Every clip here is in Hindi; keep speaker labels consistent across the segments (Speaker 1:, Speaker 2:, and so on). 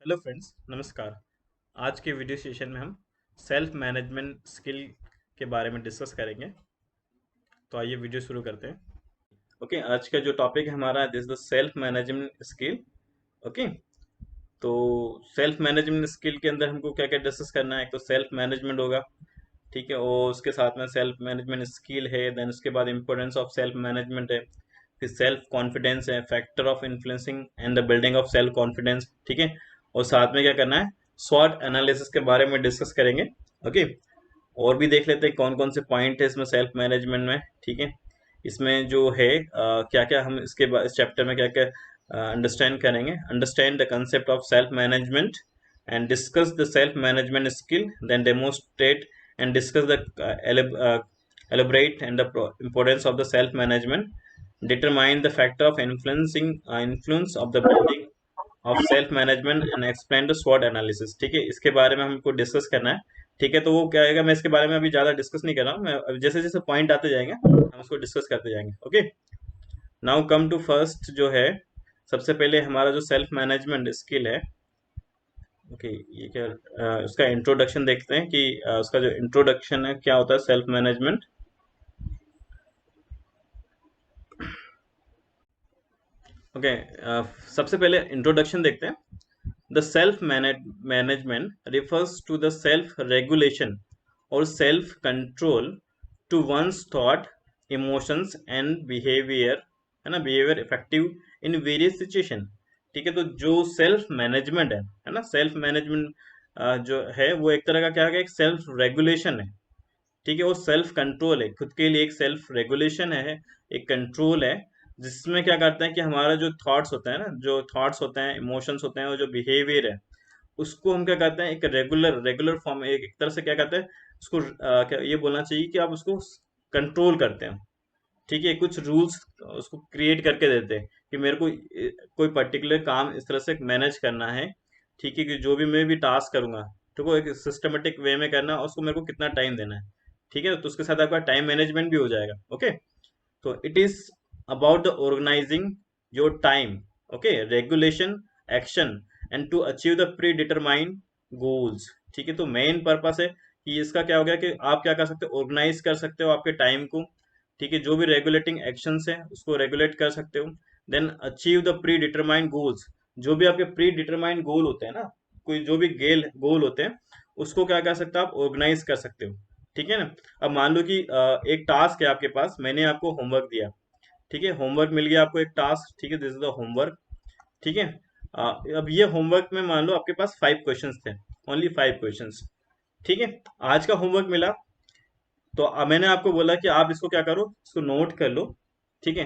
Speaker 1: हेलो फ्रेंड्स, नमस्कार। आज के वीडियो सेशन में हम सेल्फ मैनेजमेंट स्किल के बारे में डिस्कस करेंगे। तो आइए वीडियो शुरू करते हैं। ओके, आज का जो टॉपिक है हमारा this the self management skill. Okay, तो सेल्फ मैनेजमेंट स्किल के अंदर हमको क्या क्या डिस्कस करना है। तो सेल्फ मैनेजमेंट होगा, ठीक है, और उसके साथ में सेल्फ मैनेजमेंट स्किल है। देन उसके बाद इंपॉर्टेंस ऑफ सेल्फ मैनेजमेंट है। फिर सेल्फ कॉन्फिडेंस है, factor of influencing and the building of self confidence, ठीक है। और साथ में क्या करना है, स्वॉट एनालिसिस के बारे में डिस्कस करेंगे। ओके, और भी देख लेते हैं कौन कौन से पॉइंट है इसमें सेल्फ मैनेजमेंट में, ठीक है। इसमें जो है क्या क्या हम इसके इस चैप्टर में क्या क्या अंडरस्टैंड करेंगे। Understand the concept of self management and discuss the self-management skill, then demonstrate and discuss the elaborate and the importance of the self-management, determine the factor of influence of the building of self-management and explain the SWOT analysis, ठीक है। इसके बारे में हमको डिस्कस करना है, ठीक है। तो वो क्या आएगा, मैं इसके बारे में अभी ज़्यादा डिस्कस नहीं कर रहा हूँ, मैं जैसे जैसे पॉइंट आते जाएंगे हम उसको डिस्कस करते जाएंगे। Okay, now come to first जो है, सबसे पहले हमारा जो सेल्फ मैनेजमेंट स्किल है। ओके, ये क्या उसका इंट्रोडक्शन देखते हैं कि उसका जो इंट्रोडक्शन है क्या होता है सेल्फ मैनेजमेंट। ओके, सबसे पहले इंट्रोडक्शन देखते हैं। The self management refers to the self regulation और self control to one's thought, emotions and behaviour, है ना, behaviour effective in various situation, ठीक है। तो जो सेल्फ मैनेजमेंट है ना, सेल्फ मैनेजमेंट जो है वो एक तरह का क्या है, एक सेल्फ रेगुलेशन है, ठीक है। वो सेल्फ कंट्रोल है, खुद के लिए एक सेल्फ रेगुलेशन है, एक कंट्रोल है, जिसमें क्या करते हैं कि हमारा जो थॉट्स होता है ना, जो थॉट्स होते हैं, इमोशंस होते हैं, और जो बिहेवियर है उसको हम क्या करते हैं, एक रेगुलर रेगुलर फॉर्म, एक तरह से क्या कहते हैं उसको, क्या ये बोलना चाहिए कि आप उसको कंट्रोल करते हैं, ठीक है। कुछ रूल्स उसको क्रिएट करके देते हैं कि मेरे को कोई पर्टिकुलर काम इस तरह से मैनेज करना है, ठीक है, कि जो भी मैं भी टास्क करूंगा तो वो एक सिस्टमेटिक वे में करना है, और उसको मेरे को कितना टाइम देना है, ठीक है। तो उसके साथ आपका टाइम मैनेजमेंट भी हो जाएगा। ओके, तो it is about the organizing your time, okay, regulation, action and to achieve the predetermined goals, ठीक है। तो मेन पर्पस है कि इसका क्या हो गया कि आप क्या कर सकते हो, ऑर्गेनाइज कर सकते हो आपके टाइम को, ठीक है। जो भी रेगुलेटिंग एक्शंस है उसको रेगुलेट कर सकते हो। Then achieve the predetermined goals, जो भी आपके प्री डिटरमाइंड गोल होते हैं ना, कोई जो भी गोल होते हैं उसको क्या कर सकते हो, आप ऑर्गेनाइज कर सकते हो, ठीक है ना। अब मान लो कि एक टास्क है आपके पास, मैंने आपको होमवर्क दिया, ठीक है, होमवर्क मिल गया आपको एक टास्क, ठीक है, दिस इज द होमवर्क, ठीक है। अब ये होमवर्क में मान लो आपके पास 5 क्वेश्चंस थे, ओनली 5 क्वेश्चंस, ठीक है। आज का होमवर्क मिला, तो मैंने आपको बोला कि आप इसको क्या करो, इसको नोट कर लो, ठीक है।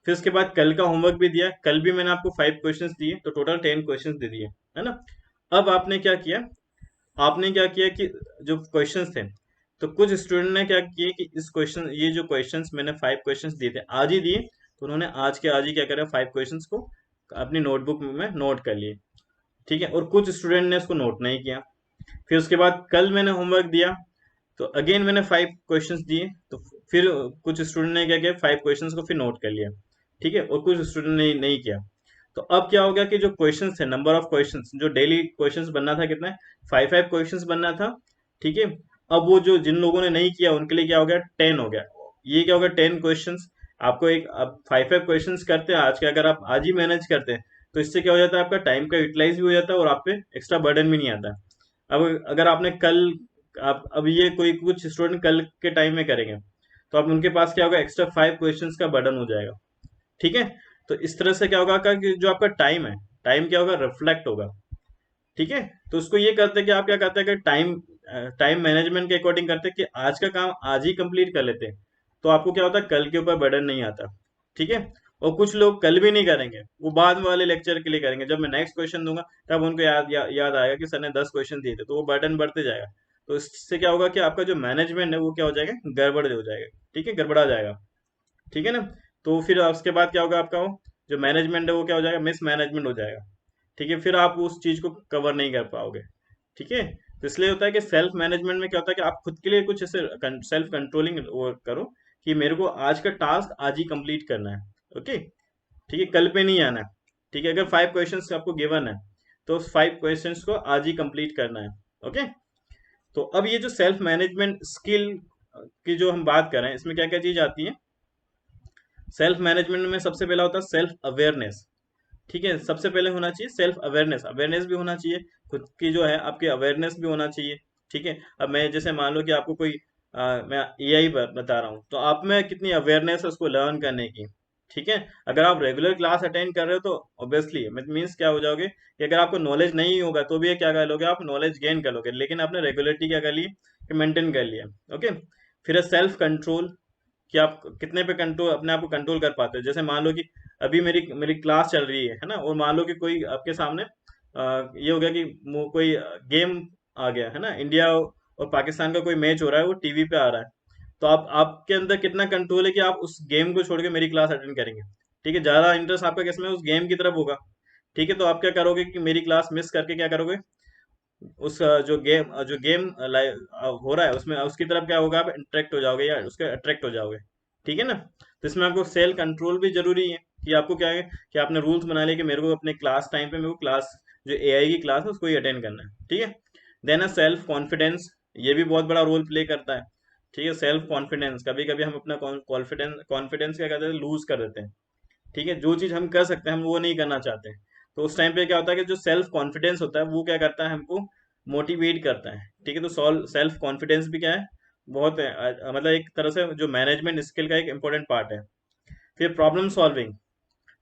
Speaker 1: फिर उसके बाद कल का होमवर्क भी दिया, कल भी मैंने आपको 5 क्वेश्चंस दिए, तो टोटल 10 क्वेश्चंस दे दिए, है ना। अब आपने क्या किया कि जो क्वेश्चंस थे, तो कुछ स्टूडेंट ने क्या किए कि इस क्वेश्चन, ये जो क्वेश्चंस मैंने 5 क्वेश्चंस दिए थे आज ही दिए, तो उन्होंने आज के आज ही क्या करा, 5 क्वेश्चंस को अपनी नोटबुक में नोट कर लिए, ठीक है। और कुछ स्टूडेंट ने उसको नोट नहीं किया। फिर उसके बाद कल मैंने होमवर्क दिया, तो अगेन मैंने 5 क्वेश्चंस दिए, तो फिर कुछ स्टूडेंट ने क्या किया, 5 क्वेश्चंस को फिर नोट कर लिया, ठीक है, और कुछ स्टूडेंट ने नहीं किया। तो अब क्या हो गया कि जो क्वेश्चंस थे, नंबर ऑफ क्वेश्चंस जो डेली क्वेश्चंस बनना था, कितना है, 5 5 क्वेश्चंस बनना था, ठीक है। अब वो जो जिन लोगों ने नहीं किया उनके लिए क्या हो गया, 10 हो गया। ये क्या हो गया, 10 क्वेश्चंस। आपको एक, अब 5 5 क्वेश्चंस करते हैं आज के, अगर आप आज ही मैनेज करते हैं तो इससे क्या हो जाता है, आपका टाइम का यूटिलाइज भी हो जाता है और आप पे एक्स्ट्रा बर्डन भी नहीं आता। अब अगर आपने कल, आप अब ये कोई कुछ स्टूडेंट कल के टाइम में करेंगे, तो अब उनके पास क्या होगा, एक्स्ट्रा 5 क्वेश्चंस का बर्डन हो जाएगा, ठीक है। तो इस तरह से क्या होगा कि जो आपका टाइम है, टाइम क्या होगा, रिफ्लेक्ट होगा, ठीक है। तो उसको ये करते हैं कि आप क्या करते हैं कि टाइम मैनेजमेंट के अकॉर्डिंग करते हैं कि आज का काम आज ही कंप्लीट कर लेते हैं, तो आपको क्या होता है, कल के ऊपर बर्डन नहीं आता, ठीक है। और कुछ लोग कल भी नहीं करेंगे, वो बाद वाले लेक्चर के लिए करेंगे, जब मैं नेक्स्ट क्वेश्चन दूंगा तब उनको याद आएगा कि सर ने 10 क्वेश्चन दिए थे, तो वो बर्डन बढ़ते जाएगा। तो इससे क्या होगा कि आपका जो मैनेजमेंट है वो क्या हो जाएगा, गड़बड़ हो जाएगा, ठीक है, गड़बड़ा जाएगा, ठीक है ना। तो फिर उसके बाद क्या होगा, आपका वो जो मैनेजमेंट है वो क्या हो जाएगा, मिस मैनेजमेंट हो जाएगा, ठीक है। फिर आप उस चीज को कवर नहीं कर पाओगे, ठीक है। तो इसलिए होता है कि सेल्फ मैनेजमेंट में क्या होता है कि आप खुद के लिए कुछ ऐसे सेल्फ कंट्रोलिंग करो कि मेरे को आज का टास्क आज ही कंप्लीट करना है, ओके, ठीक है, कल पे नहीं आना है, ठीक है। अगर 5 क्वेश्चंस आपको गिवन है, तो 5 क्वेश्चंस को आज ही कंप्लीट करना है। ओके, तो अब ये जो सेल्फ मैनेजमेंट स्किल की जो हम बात कर रहे हैं, इसमें क्या क्या चीज आती है। सेल्फ मैनेजमेंट में सबसे पहला होता है सेल्फ अवेयरनेस। ठीक है, सबसे पहले होना चाहिए सेल्फ अवेयरनेस। अवेयरनेस भी होना चाहिए, खुद की जो है आपकी अवेयरनेस भी होना चाहिए। ठीक है, अब मैं जैसे मान लो कि आपको कोई मैं एआई बता रहा हूँ, तो आप में कितनी अवेयरनेस है उसको लर्न करने की। ठीक है, अगर आप रेगुलर क्लास अटेंड कर रहे हो तो ऑब्वियसली मीन्स क्या हो जाओगे कि अगर आपको नॉलेज नहीं होगा तो भी क्या कर लोगे, आप नॉलेज गेन कर लोगे, लेकिन आपने रेगुलरिटी क्या कर ली कि मेंटेन कर लिया। ओके, फिर सेल्फ कंट्रोल, कि आप कितने पे कंट्रोल अपने आप को कंट्रोल कर पाते हो। जैसे मान लो कि अभी मेरी मेरी क्लास चल रही है ना, और मान लो कि कोई आपके सामने ये हो गया कि कोई गेम आ गया है ना, इंडिया और पाकिस्तान का कोई मैच हो रहा है, वो टीवी पे आ रहा है, तो आप आपके अंदर कितना कंट्रोल है कि आप उस गेम को छोड़ के मेरी क्लास अटेंड करेंगे। ठीक है, ज्यादा इंटरेस्ट आपका किसमें, उस गेम की तरफ होगा। ठीक है, तो आप क्या करोगे कि मेरी क्लास मिस करके क्या करोगे, उस जो गेम हो रहा है उसमें उसकी तरफ क्या होगा, आप इंटरेक्ट हो जाओगे या उसके अट्रैक्ट हो जाओगे। ठीक है ना, तो इसमें आपको सेल्फ कंट्रोल भी जरूरी है कि आपको क्या है कि आपने रूल्स बना लिया कि मेरे को अपने क्लास टाइम पे मेरे को क्लास जो एआई की क्लास है उसको ही अटेंड करना है। ठीक है, देन अ सेल्फ कॉन्फिडेंस, ये भी बहुत बड़ा रोल प्ले करता है। ठीक है, सेल्फ कॉन्फिडेंस, कभी कभी हम अपना कॉन्फिडेंस कॉन्फिडेंस क्या करते हैं, लूज कर देते हैं। ठीक है, जो चीज हम कर सकते हैं हम वो नहीं करना चाहते, तो उस टाइम पे क्या होता है कि जो सेल्फ कॉन्फिडेंस होता है वो क्या करता है, हमको मोटिवेट करता है। ठीक है, तो सेल्फ कॉन्फिडेंस भी क्या है, बहुत है, मतलब एक तरह से जो मैनेजमेंट स्किल का एक इंपॉर्टेंट पार्ट है। फिर प्रॉब्लम सॉल्विंग।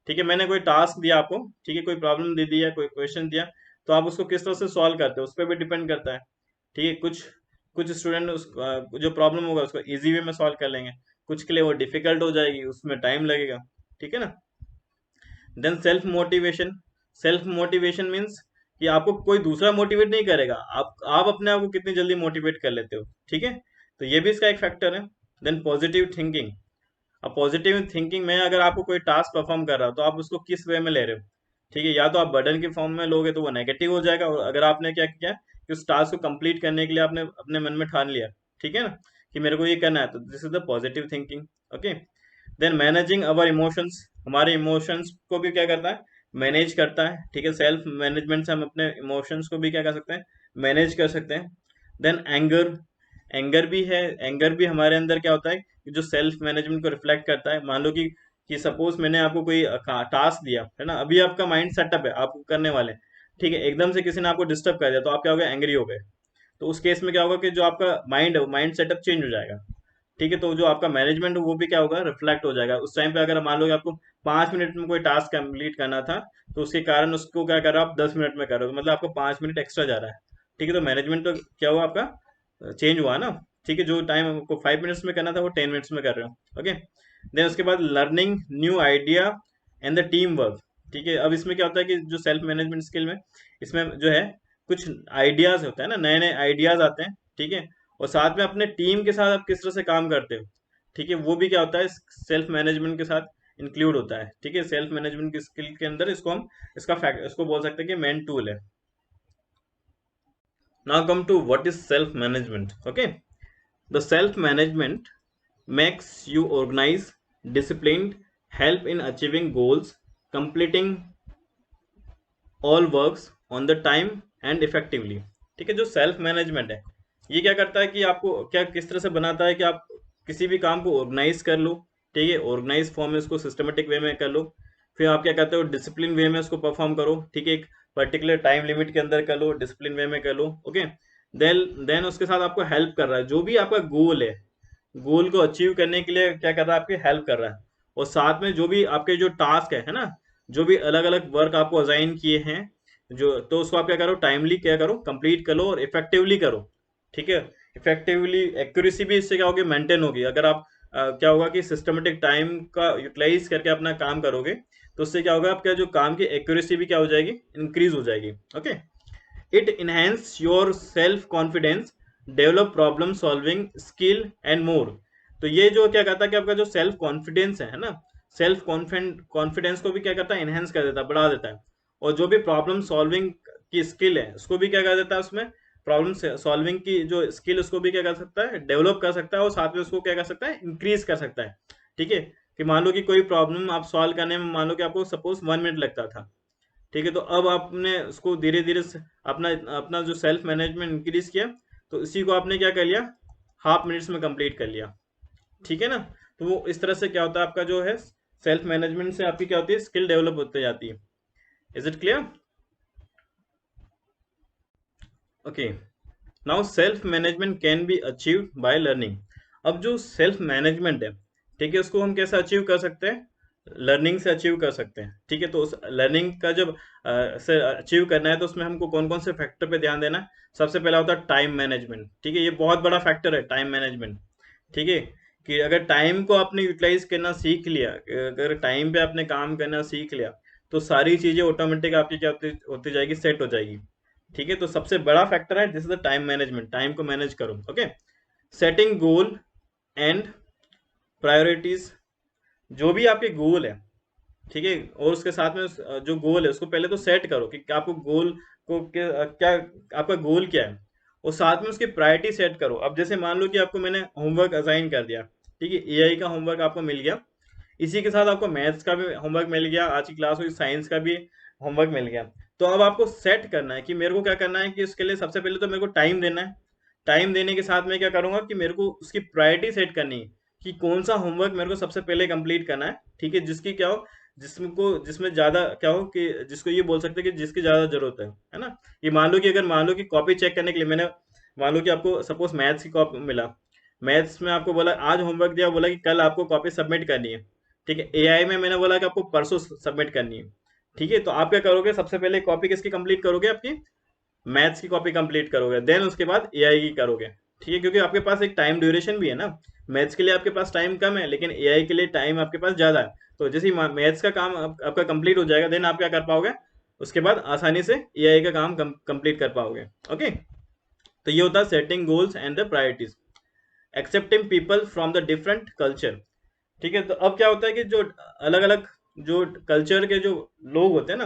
Speaker 1: ठीक है, मैंने कोई टास्क दिया आपको, ठीक है, कोई प्रॉब्लम दे दिया, कोई क्वेश्चन दिया, तो आप उसको किस तरह से सॉल्व करते हो उस पर भी डिपेंड करता है। ठीक है, कुछ कुछ स्टूडेंट उस जो प्रॉब्लम होगा उसको इजी वे में सॉल्व कर लेंगे, कुछ के लिए वो डिफिकल्ट हो जाएगी, उसमें टाइम लगेगा। ठीक है ना, then self motivation. Self motivation means कि आपको कोई दूसरा मोटिवेट नहीं करेगा, आप अपने आप को कितनी जल्दी मोटिवेट कर लेते हो। ठीक है, तो ये भी इसका एक फैक्टर है। Then positive thinking. अब पॉजिटिव थिंकिंग में अगर आपको कोई टास्क परफॉर्म कर रहा हो तो आप उसको किस वे में ले रहे हो। ठीक है, या तो आप बर्डन के फॉर्म में लोगे तो वो नेगेटिव हो जाएगा, और अगर आपने क्या किया कि उस टास्क को कंप्लीट करने के लिए आपने अपने मन में ठान लिया, ठीक है ना, कि मेरे को ये करना है, तो this is the positive thinking. Okay, then managing our emotions, हमारे इमोशंस को भी क्या करता है, मैनेज करता है। ठीक है, सेल्फ मैनेजमेंट से हम अपने इमोशंस को भी क्या कर सकते हैं, मैनेज कर सकते हैं। देन एंगर, एंगर भी है, एंगर भी हमारे अंदर क्या होता है कि जो सेल्फ मैनेजमेंट को रिफ्लेक्ट करता है। मान लो कि सपोज मैंने आपको कोई टास्क दिया है ना, अभी आपका माइंड सेटअप है, आप करने वाले हैं, ठीक है, एकदम से किसी ने आपको डिस्टर्ब कर दिया तो आप क्या हो गए, एंग्री हो गए। तो उस केस में क्या होगा कि जो आपका माइंड है वो माइंड सेटअप चेंज हो जाएगा। ठीक है, तो जो आपका मैनेजमेंट है वो भी क्या होगा, रिफ्लेक्ट हो जाएगा उस टाइम पे। अगर मान लो कि आपको 5 मिनट में कोई टास्क कंप्लीट करना था, तो उसके कारण उसको क्या कर रहे हो आप 10 मिनट में कर रहे हो, तो मतलब आपको 5 मिनट एक्स्ट्रा जा रहा है। ठीक है, तो मैनेजमेंट तो क्या हुआ आपका, चेंज हुआ ना। ठीक है, जो टाइम आपको 5 मिनट्स में करना था वो 10 मिनट्स में कर रहे हो। ओके, देन उसके बाद learning new idea and the team work. ठीक है, अब इसमें क्या होता है कि जो सेल्फ मैनेजमेंट स्किल में, इसमें जो है कुछ आइडियाज होता है ना, नए नए आइडियाज आते हैं। ठीक है, और साथ में अपने टीम के साथ आप किस तरह से काम करते हो। ठीक है, वो भी क्या होता है सेल्फ मैनेजमेंट के साथ इंक्लूड होता है। ठीक है, सेल्फ मैनेजमेंट की स्किल के अंदर इसको हम इसका फैक्ट इसको बोल सकते हैं कि मेन टूल है। Now come to what is self management. Okay, the self management makes you organized, disciplined, help in achieving goals, completing all works on the time and effectively। ठीक है, जो सेल्फ मैनेजमेंट है ये क्या करता है कि आपको क्या किस तरह से बनाता है कि आप किसी भी काम को ऑर्गेनाइज कर लो। ठीक है, ऑर्गेनाइज फॉर्म में उसको सिस्टमेटिक वे में कर लो, फिर आप क्या करते हो, डिसिप्लिन वे में उसको परफॉर्म करो। ठीक है, एक पर्टिकुलर टाइम लिमिट के अंदर कर लो, डिसिप्लिन वे में कर लो। ओके, देन उसके साथ आपको हेल्प कर रहा है, जो भी आपका गोल है, गोल को अचीव करने के लिए क्या कर रहा है, आपकी हेल्प कर रहा है। और साथ में जो भी आपके जो टास्क है ना, जो भी अलग अलग वर्क आपको असाइन किए हैं, जो तो उसको आप क्या करो, टाइमली क्या करो, कंप्लीट करो और इफेक्टिवली करो। ठीक है, इफेक्टिवली एक्यूरेसी भी इससे क्या होगी, मेंटेन होगी। अगर आप क्या होगा कि सिस्टमेटिक टाइम का यूटिलाइज करके अपना काम करोगे, तो उससे क्या होगा, आपका जो काम की एक्यूरेसी भी क्या हो जाएगी, इंक्रीज हो जाएगी। Okay, it enhance your self confidence, develop problem solving skill and more. तो ये जो क्या कहता है कि आपका जो सेल्फ कॉन्फिडेंस है ना, सेल्फ कॉन्फिडेंस को भी क्या करता है, इनहेंस कर देता है, बढ़ा देता है। और जो भी प्रॉब्लम सॉल्विंग की स्किल है उसको भी क्या कर देता है, उसमें प्रॉब्लम सॉल्विंग की जो स्किल उसको भी क्या कर सकता है, डेवलप कर सकता है, और साथ में उसको क्या कर सकता है, इंक्रीज कर सकता है। ठीक है, कि मान लो कि कोई प्रॉब्लम आप सॉल्व करने में मान लो कि आपको सपोज 1 मिनट लगता था, ठीक है, तो अब आपने उसको धीरे धीरे अपना अपना जो सेल्फ मैनेजमेंट इंक्रीज किया, तो इसी को आपने क्या कर लिया, हाफ मिनट्स में कंप्लीट कर लिया। ठीक है ना। तो वो इस तरह से क्या होता है, आपका जो है सेल्फ मैनेजमेंट से आपकी क्या होती है, स्किल डेवलप होते जाती है। Is it clear? Okay, now self management can be achieved by learning. अब जो सेल्फ मैनेजमेंट है, ठीक है, उसको हम कैसे अचीव कर सकते हैं, लर्निंग से अचीव कर सकते हैं। ठीक है, तो उस लर्निंग का जब से अचीव करना है, तो उसमें हमको कौन कौन से फैक्टर पे ध्यान देना है। सबसे पहला होता है टाइम मैनेजमेंट। ठीक है, ये बहुत बड़ा फैक्टर है टाइम मैनेजमेंट। ठीक है, कि अगर टाइम को आपने यूटिलाइज करना सीख लिया, अगर टाइम पे आपने काम करना सीख लिया, तो सारी चीजें ऑटोमेटिक आपकी क्या होती जाएगी, सेट हो जाएगी। ठीक है, तो सबसे बड़ा फैक्टर है this is the time management, time को मैनेज करो। Okay, setting goal and priorities. जो भी आपके गोल है, ठीक है, और उसके साथ में जो गोल है उसको पहले तो सेट करो कि आपको गोल को क्या आपका गोल क्या है, और साथ में उसकी प्रायोरिटी सेट करो। अब जैसे मान लो कि आपको मैंने होमवर्क असाइन कर दिया, ठीक है, एआई का होमवर्क आपको मिल गया, इसी के साथ आपको मैथ्स का भी होमवर्क मिल गया, आज की क्लास हुई साइंस का भी होमवर्क मिल गया। तो अब आपको सेट करना है कि मेरे को क्या करना है, कि उसके लिए सबसे पहले तो मेरे को टाइम देना है। टाइम देने के साथ में क्या करूंगा कि मेरे को उसकी प्रायोरिटी सेट करनी है कि कौन सा होमवर्क मेरे को सबसे पहले कंप्लीट करना है। ठीक है, जिसकी क्या हो, जिसमें ज्यादा क्या हो, कि जिसको ये बोल सकते हैं कि जिसकी ज्यादा जरूरत है ना। ये मान लो कि अगर मान लो कि कॉपी चेक करने के लिए मैंने, मान लो कि आपको सपोज मैथ्स की कॉपी मिला, मैथ्स में आपको बोला आज होमवर्क दिया, बोला कि कल आपको कॉपी सबमिट करनी है। ठीक है, एआई में मैंने बोला कि आपको परसों सबमिट करनी है। ठीक है, तो आप क्या करोगे, सबसे पहले कॉपी किसकी कंप्लीट करोगे, आपकी मैथ्स की कॉपी कंप्लीट करोगे, देन उसके बाद एआई की करोगे। ठीक है, क्योंकि आपके पास एक टाइम ड्यूरेशन भी है ना, मैथ्स के लिए आपके पास टाइम कम है, लेकिन एआई के लिए टाइम आपके पास ज्यादा है। तो जैसे ही मैथ्स का काम आपका कंप्लीट हो जाएगा, देन आप क्या कर पाओगे, उसके बाद आसानी से एआई का काम कंप्लीट कर पाओगे। ओके, तो ये होता है setting goals and the priorities. Accepting people from the different culture. ठीक है, तो अब क्या होता है कि जो अलग अलग जो कल्चर के जो लोग होते हैं ना,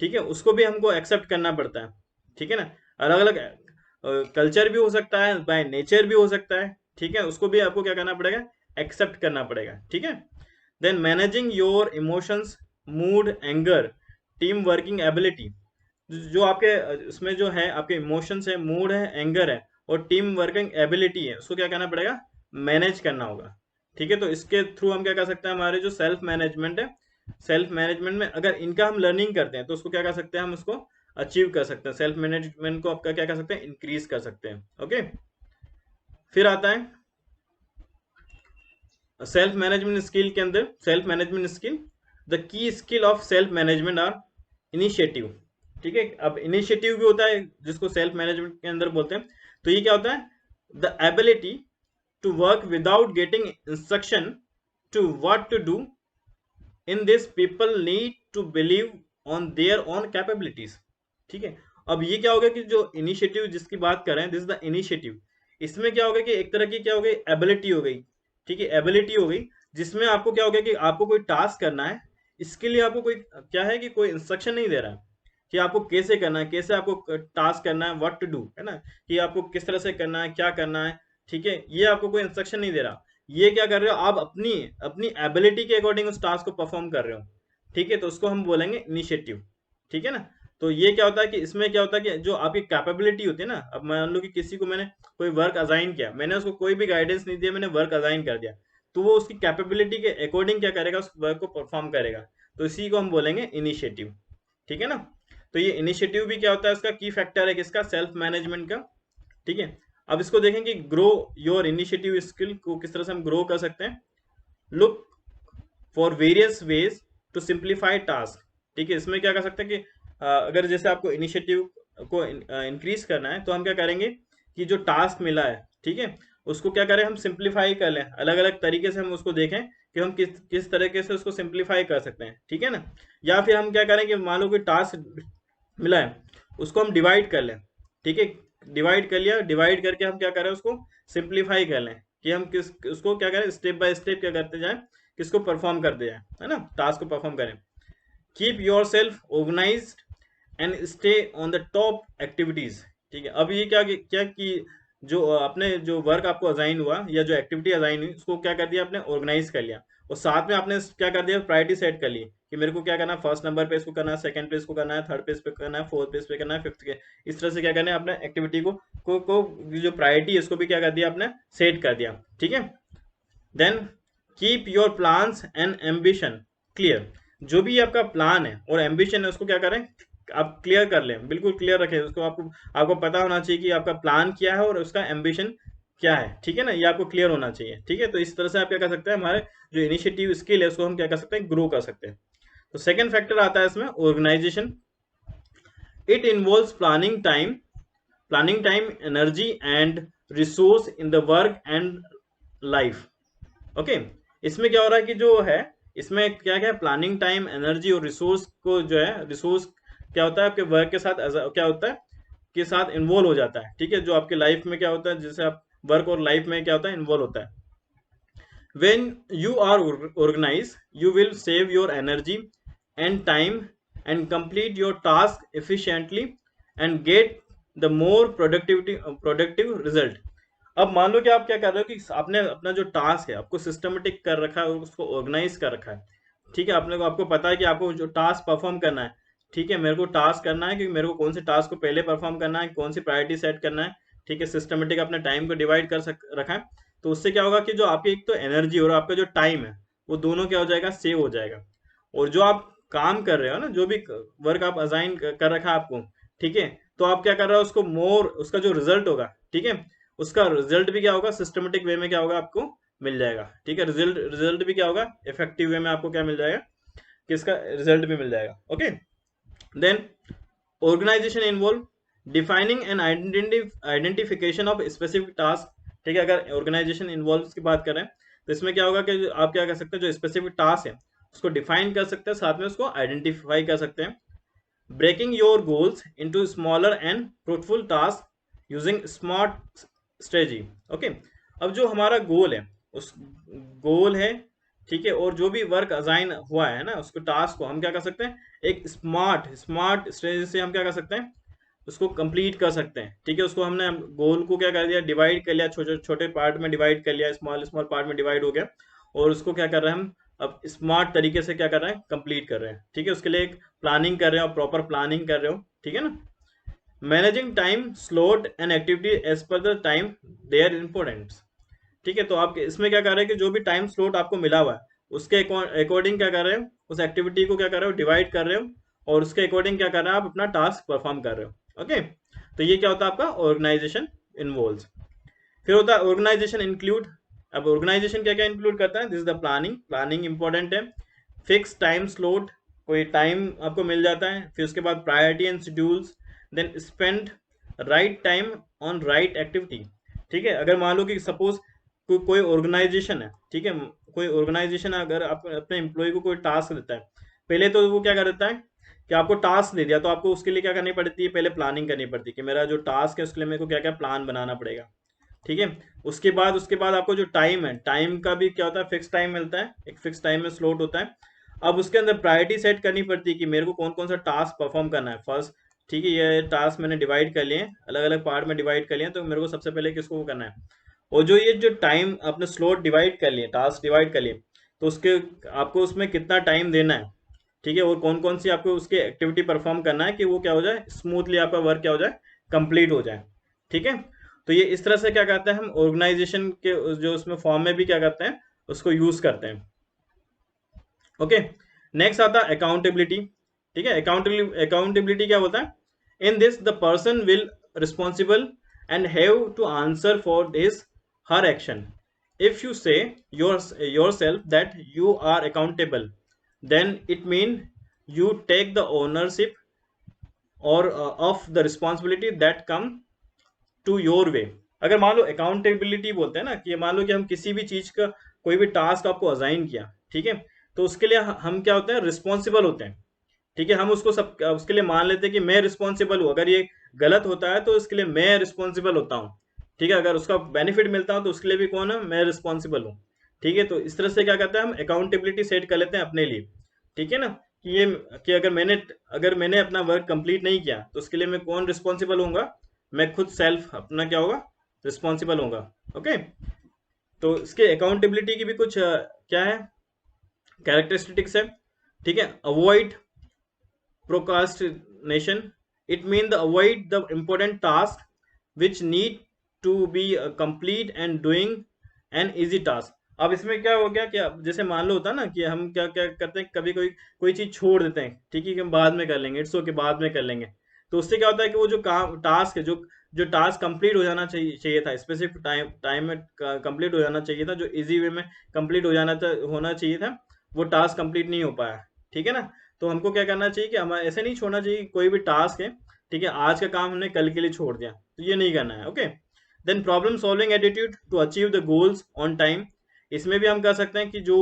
Speaker 1: ठीक है, उसको भी हमको एक्सेप्ट करना पड़ता है। ठीक है ना, अलग अलग कल्चर भी हो सकता है, बाय नेचर भी हो सकता है। ठीक है, उसको भी आपको क्या करना पड़ेगा, एक्सेप्ट करना पड़ेगा। ठीक है, then managing your emotions, mood, anger, team working ability. जो आपके उसमें जो है, आपके इमोशंस है, मूड है, एंगर है, और टीम वर्किंग एबिलिटी है, उसको क्या करना पड़ेगा, मैनेज करना होगा। ठीक है, तो इसके थ्रू हम क्या कर सकते हैं, हमारे जो सेल्फ मैनेजमेंट है, सेल्फ मैनेजमेंट में अगर इनका हम लर्निंग करते हैं, तो उसको क्या कर सकते हैं, हम उसको अचीव कर सकते हैं, सेल्फ मैनेजमेंट को आपका क्या कर सकते हैं, इंक्रीज कर सकते हैं। ओके, फिर आता है सेल्फ मैनेजमेंट स्किल के अंदर, self management skill, the key skill of self management are initiative. ठीक है, अब इनिशिएटिव भी होता है जिसको सेल्फ मैनेजमेंट के अंदर बोलते हैं। तो ये क्या होता है, the ability to work without getting instruction to what to do. In this people need to believe on their own capabilities. ठीक है, अब ये क्या होगा कि जो इनिशिएटिव जिसकी बात कर रहे हैं, दिस इज द इनिशिएटिव। इसमें क्या होगा कि एक तरह की क्या हो गई, एबिलिटी हो गई। ठीक है, एबिलिटी हो गई, जिसमें आपको क्या होगा कि आपको कोई टास्क करना है, इसके लिए आपको कोई क्या है कि कोई इंस्ट्रक्शन नहीं दे रहा है कि आपको कैसे करना है, कैसे आपको टास्क करना है, व्हाट टू डू, है ना, कि आपको किस तरह से करना है, क्या करना है। ठीक है, ये आपको कोई इंस्ट्रक्शन नहीं दे रहा। ये क्या कर रहे हो, आप अपनी अपनी एबिलिटी के अकॉर्डिंग उस टास्क को परफॉर्म कर रहे हो। ठीक है, तो उसको हम बोलेंगे इनिशिएटिव। ठीक है ना, तो ये क्या होता है कि इसमें क्या होता है कि जो आपकी कैपेबिलिटी होती है ना, अब मान लो कि किसी को मैंने कोई वर्क असाइन किया, मैंने उसको कोई भी गाइडेंस नहीं दिया, मैंने वर्क असाइन कर दिया, तो वो उसकी कैपेबिलिटी के अकॉर्डिंग क्या करेगा, उस वर्क को परफॉर्म करेगा। तो इसी को हम बोलेंगे इनिशिएटिव। ठीक है ना, तो ये इनिशिएटिव भी क्या होता है, इसका की फैक्टर है किसका, सेल्फ मैनेजमेंट का। ठीक है, अब इसको देखें कि ग्रो योर इनिशिएटिव स्किल को किस तरह से हम ग्रो कर सकते हैं। Look for various ways to simplify task. ठीक है, इसमें क्या कर सकते हैं कि अगर जैसे आपको इनिशिएटिव को इंक्रीज करना है, तो हम क्या करेंगे कि जो टास्क मिला है, ठीक है, उसको क्या करें, हम सिंप्लीफाई कर लें, अलग अलग तरीके से हम उसको देखें कि हम किस किस तरीके से उसको सिंप्लीफाई कर सकते हैं। ठीक है ना, या फिर हम क्या करें कि मान लो कोई टास्क मिला है, उसको हम डिवाइड कर लें। ठीक है, डिवाइड कर लिया, डिवाइड करके हम क्या करें, उसको सिंप्लीफाई कर लें, कि हम किस उसको क्या करें, स्टेप बाय स्टेप क्या करते जाए, किसको परफॉर्म करते जाए, है ना, टास्क को परफॉर्म करें। Keep yourself organize and stay on the top activities. ठीक है, अब ये क्या क्या कि जो अपने जो वर्क आपको असाइन हुआ या जो एक्टिविटी असाइन हुई, उसको क्या कर दिया आपने, ऑर्गेनाइज कर लिया, और साथ में आपने क्या कर दिया, प्रायोरिटी सेट कर ली कि मेरे को क्या करना है, फर्स्ट नंबर पे इसको करना है, सेकंड पे इसको करना है, थर्ड पे इस पे करना है, फोर्थ पे इस पे करना है, फिफ्थ के, इस तरह से क्या करना है अपने एक्टिविटी को जो प्रायोरिटी है इसको भी क्या कर दिया आपने, सेट कर दिया। ठीक है, then keep your plans and ambition clear. जो भी आपका प्लान है और एम्बिशन है उसको क्या करें, आप क्लियर कर लें, बिल्कुल क्लियर रखें उसको। आपको आपको पता होना चाहिए कि आपका प्लान क्या है और उसका एम्बिशन क्या है। ठीक है ना, ये आपको क्लियर होना चाहिए। ठीक है, तो इस तरह से आप क्या कर सकते हैं, हमारे जो इनिशिएटिव स्किल है उसको हम क्या कर सकते हैं, ग्रो कर सकते हैं। तो सेकंड फैक्टर आता है इसमें organization. It involves planning time energy and resource in the work and life. Okay, इसमें क्या हो रहा है कि जो है इसमें क्या क्या प्लानिंग टाइम एनर्जी और रिसोर्स को जो है, रिसोर्स क्या होता है आपके वर्क के साथ क्या होता है के साथ इन्वॉल्व हो जाता है। ठीक है, जो आपके लाइफ में क्या होता है, जैसे आप वर्क और लाइफ में क्या होता है, इन्वॉल्व होता है। when you are organized you will save your energy and time and complete your task efficiently and get the more productive result। अब मान लो कि आप क्या कर रहे हो कि आपने अपना जो टास्क है आपको सिस्टमेटिक कर रखा है और उसको ऑर्गेनाइज कर रखा है। ठीक है, आपको पता है कि आपको जो टास्क परफॉर्म करना है। ठीक है, मेरे को टास्क करना है कि मेरे को कौन से टास्क को पहले परफॉर्म करना है, कौन सी प्रायोरिटी सेट करना है। ठीक है, सिस्टमेटिक अपने टाइम को डिवाइड रखा है। तो उससे क्या होगा कि जो आपकी एक तो एनर्जी और आपका जो टाइम है वो दोनों क्या हो जाएगा, सेव हो जाएगा। और जो आप काम कर रहे हो ना, जो भी वर्क आप असाइन कर रखा है आपको, ठीक है, तो आप क्या कर रहे हो उसको मोर, उसका जो रिजल्ट होगा, ठीक है, उसका रिजल्ट भी क्या होगा, सिस्टमेटिक वे में क्या होगा आपको मिल जाएगा। ठीक है, रिजल्ट भी क्या होगा, इफेक्टिव वे में आपको क्या मिल जाएगा, कि इसका रिजल्ट भी मिल जाएगा। Okay, then organization involve defining and identification of specific task. ठीक है, अगर ऑर्गेनाइजेशन इन्वॉल्व की बात करें तो इसमें क्या होगा कि आप क्या कर सकते हैं, जो स्पेसिफिक टास्क है उसको डिफाइन कर सकते हैं, साथ में उसको आइडेंटिफाई कर सकते हैं। Breaking your goals into smaller and fruitful task using smart strategy. Okay, अब जो हमारा गोल है उस गोल है, ठीक है, और जो भी वर्क असाइन हुआ है ना उसको टास्क को हम क्या कर सकते हैं, एक स्मार्ट स्ट्रेटजी से हम क्या कर सकते हैं, उसको कंप्लीट कर सकते हैं। ठीक है, उसको हमने गोल को क्या कर दिया, डिवाइड कर लिया, छोटे छोटे पार्ट में डिवाइड कर लिया, स्मॉल स्मॉल पार्ट में डिवाइड हो गया, और उसको क्या कर रहे हैं हम अब स्मार्ट तरीके से क्या कर रहे हैं, कंप्लीट कर रहे हैं। ठीक है, उसके लिए एक प्लानिंग कर रहे हो, प्रॉपर प्लानिंग कर रहे हो। ठीक है ना, managing time slot and activity as per the time their importance. ठीक है, तो आप इसमें क्या कर रहे हैं कि जो भी टाइम स्लॉट आपको मिला हुआ है उसके अकॉर्डिंग क्या कर रहे हो, उस एक्टिविटी को क्या कर रहे हो, डिवाइड कर रहे हो, और उसके अकॉर्डिंग क्या कर रहे हो, आप अपना टास्क परफॉर्म कर रहे हो। ओके, तो ये क्या होता है आपका ऑर्गेनाइजेशन इन्वॉल्व। फिर होता है ऑर्गेनाइजेशन इंक्लूड। अब ऑर्गेनाइजेशन क्या क्या इंक्लूड करता है, this is the planning important है। फिक्स टाइम स्लॉट, कोई टाइम आपको मिल जाता है। फिर उसके बाद priority and schedules, then spend right time on right activity. ठीक है, अगर मान लो कि सपोज कोई ऑर्गेनाइजेशन है, ठीक है, कोई ऑर्गेनाइजेशन अगर आप अपने एम्प्लॉय को कोई टास्क देता है, पहले तो वो क्या कर देता है कि आपको टास्क दे दिया तो आपको उसके लिए क्या करनी पड़ती है, पहले प्लानिंग करनी पड़ती है कि मेरा जो टास्क है उसके लिए मेरे को क्या क्या प्लान बनाना पड़ेगा। ठीक है, उसके बाद आपको जो टाइम है, टाइम का भी क्या होता है, फिक्स टाइम मिलता है, एक फिक्स टाइम में स्लॉट होता है। अब उसके अंदर प्रायोरिटी सेट करनी पड़ती है कि मेरे को कौन कौन सा टास्क परफॉर्म करना है फर्स्ट। ठीक है, ये टास्क मैंने डिवाइड कर लिए, अलग अलग पार्ट में डिवाइड कर लिए, तो मेरे को सबसे पहले किसको करना है। और जो ये जो टाइम अपने स्लॉट डिवाइड कर लिए, टास्क डिवाइड कर लिए, तो उसके आपको उसमें कितना टाइम देना है। ठीक है, और कौन कौन सी आपको उसकी एक्टिविटी परफॉर्म करना है कि वो क्या हो जाए, स्मूथली आपका वर्क क्या हो जाए, कंप्लीट हो जाए। ठीक है, तो ये इस तरह से क्या कहते हैं, हम ऑर्गेनाइजेशन के जो उसमें फॉर्म में भी क्या करते हैं, उसको यूज करते हैं। ओके, नेक्स्ट आता है अकाउंटेबिलिटी। ठीक है, अकाउंटेबिलिटी क्या होता है, in this the person will responsible and have to answer for this her action. If you say yourself that you are accountable, then it mean you take the ownership or of the responsibility that come to your way। अगर मान लो अकाउंटेबिलिटी बोलते हैं ना, कि मान लो कि हम किसी भी चीज का कोई भी टास्क आपको असाइन किया, ठीक है, तो उसके लिए हम क्या होते हैं, रिस्पॉन्सिबल होते हैं। ठीक है, हम उसको सब उसके लिए मान लेते हैं कि मैं रिस्पॉन्सिबल हूँ, अगर ये गलत होता है तो इसके लिए मैं रिस्पॉन्सिबल होता हूँ। ठीक है, अगर उसका बेनिफिट मिलता है तो उसके लिए भी कौन है, मैं रिस्पॉन्सिबल हूँ। ठीक है, तो इस तरह से क्या करते हैं, हम अकाउंटेबिलिटी सेट कर लेते हैं अपने लिए। ठीक है ना, कि ये कि अगर मैंने अपना वर्क कंप्लीट नहीं किया तो उसके लिए मैं कौन रिस्पॉन्सिबल होऊंगा, मैं खुद सेल्फ अपना क्या होगा, रिस्पॉन्सिबल होगा। ओके, तो इसके अकाउंटेबिलिटी की भी कुछ क्या है, कैरेक्टरिस्टिक्स है। ठीक है। Avoid procrastination, it means the avoid the important task which need to be complete and doing an easy task। अब इसमें क्या हो गया कि अब जैसे मान लो होता है ना कि हम क्या क्या करते हैं, कभी कोई कोई चीज छोड़ देते हैं, ठीक है कि हम बाद में कर लेंगे, इट्स ओके बाद में कर लेंगे। तो उससे क्या होता है कि वो जो काम टास्क है, जो जो टास्क कंप्लीट हो जाना चाहिए था, स्पेसिफिक टाइम टाइम में कंप्लीट हो जाना चाहिए था, जो इजी वे में कंप्लीट हो जाना होना चाहिए था, वो टास्क कंप्लीट नहीं हो पाया। ठीक है ना। तो हमको क्या करना चाहिए कि हमें ऐसे नहीं छोड़ना चाहिए कि कोई भी टास्क है, ठीक है, आज का काम हमने कल के लिए छोड़ दिया, तो ये नहीं करना है। Okay. Then problem solving attitude to achieve the goals on time. इसमें भी हम कर सकते हैं कि जो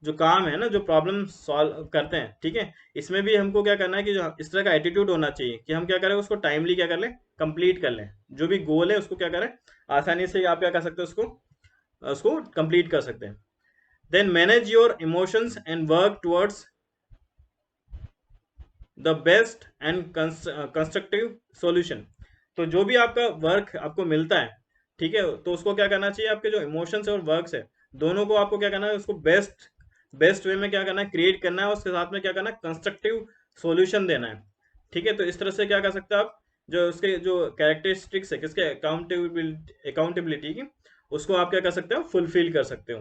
Speaker 1: जो काम है ना, जो प्रॉब्लम सॉल्व करते हैं, ठीक है, इसमें भी हमको क्या करना है कि जो इस तरह का एटीट्यूड होना चाहिए कि हम क्या करें, उसको टाइमली क्या कर लें, कंप्लीट कर लें। जो भी गोल है उसको क्या करें, आसानी से आप क्या कर सकते हैं, उसको उसको कंप्लीट कर सकते हैं। Then manage your emotions and work towards the best and constructive solution. तो जो भी आपका वर्क आपको मिलता है, ठीक है, तो उसको क्या करना चाहिए, आपके जो इमोशंस है और वर्क्स है, दोनों को आपको क्या करना है, उसको बेस्ट बेस्ट वे में क्या करना है, क्रिएट करना है, उसके साथ में क्या करना है, कंस्ट्रक्टिव सॉल्यूशन देना है। ठीक है। तो इस तरह से क्या कर सकते हैं आप, जो उसके जो कैरेक्टरिस्टिक्स है किसके, अकाउंटेबिलिटी की, उसको आप क्या कर सकते हो, फुलफिल कर सकते हो।